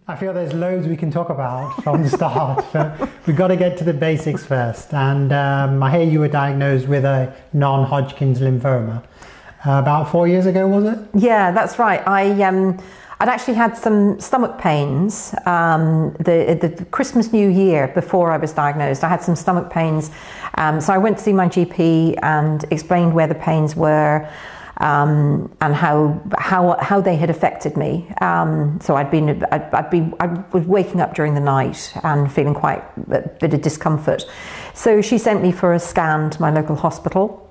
I feel there's loads we can talk about from the start, but we've got to get to the basics first. And I hear you were diagnosed with a non-Hodgkin's lymphoma about 4 years ago, was it? Yeah, that's right. I'd actually had some stomach pains the Christmas New Year before I was diagnosed. I had some stomach pains, so I went to see my GP and explained where the pains were. And how they had affected me. So I was waking up during the night and feeling quite a bit of discomfort. So she sent me for a scan to my local hospital.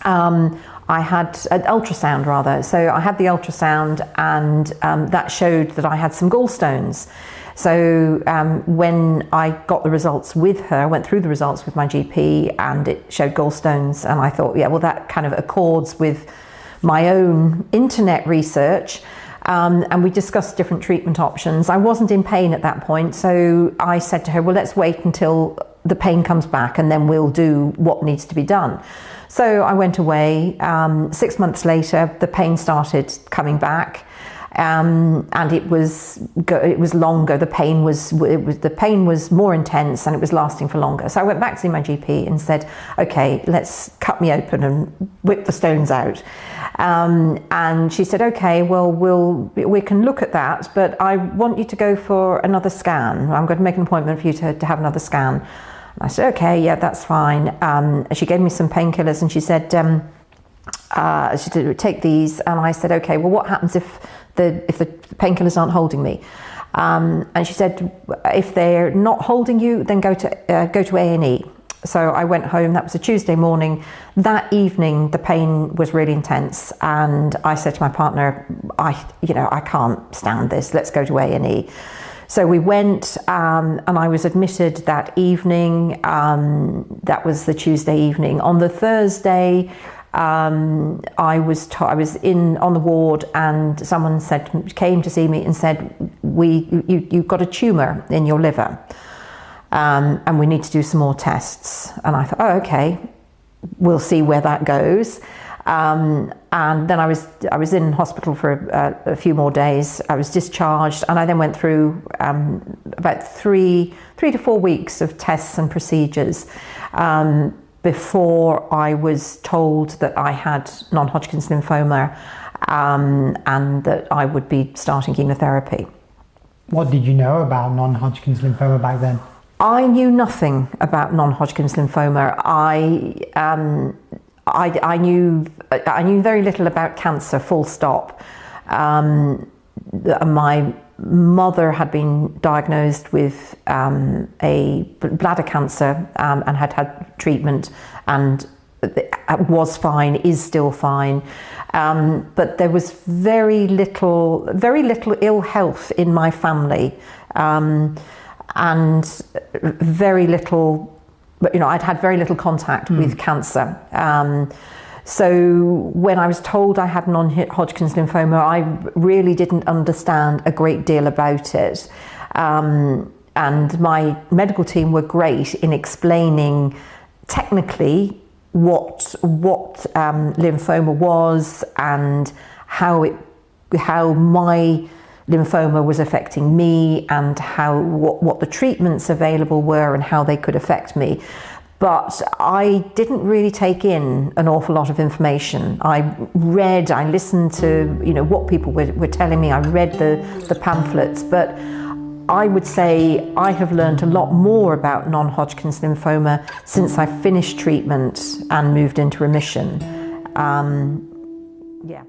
I had an ultrasound rather. So I had the ultrasound, and that showed that I had some gallstones. So when I got the results with her, I went through the results with my GP, and it showed gallstones, and I thought, yeah, well, that kind of accords with my own internet research, and we discussed different treatment options. I wasn't in pain at that point, so I said to her, well, let's wait until the pain comes back and then we'll do what needs to be done. So I went away. 6 months later, the pain started coming back, and it was longer. The pain was more intense, and it was lasting for longer. So I went back to see my GP and said, okay, let's cut me open and whip the stones out. And she said, okay, well, we can look at that, but I want you to go for another scan. I'm going to make an appointment for you to have another scan. And I said, okay, yeah, that's fine. She gave me some painkillers, and she said, take these. And I said, okay, well, what happens if the painkillers aren't holding me? And she said, if they're not holding you, then go to A&E. So I went home. That was a Tuesday morning. That evening, the pain was really intense, and I said to my partner, I can't stand this. Let's go to A&E. So we went, and I was admitted that evening. That was the Tuesday evening. On the Thursday, I was on the ward, and someone came to see me and said, you've got a tumour in your liver. And we need to do some more tests. And I thought, oh, okay, we'll see where that goes. And then I was in hospital for a few more days. I was discharged, and I then went through about three to 4 weeks of tests and procedures before I was told that I had non-Hodgkin's lymphoma, and that I would be starting chemotherapy. What did you know about non-Hodgkin's lymphoma back then? I knew nothing about non-Hodgkin's lymphoma. I knew very little about cancer, full stop. My mother had been diagnosed with a bladder cancer, and had treatment, and was fine, is still fine. But there was very little ill health in my family. And very little, I'd had very little contact with cancer. So when I was told I had non-Hodgkin's lymphoma, I really didn't understand a great deal about it. And my medical team were great in explaining technically what lymphoma was, and how my lymphoma was affecting me, and what the treatments available were and how they could affect me. But I didn't really take in an awful lot of information. I listened to what people were telling me. I read the pamphlets, but I would say I have learned a lot more about non-Hodgkin's lymphoma since I finished treatment and moved into remission. Yeah.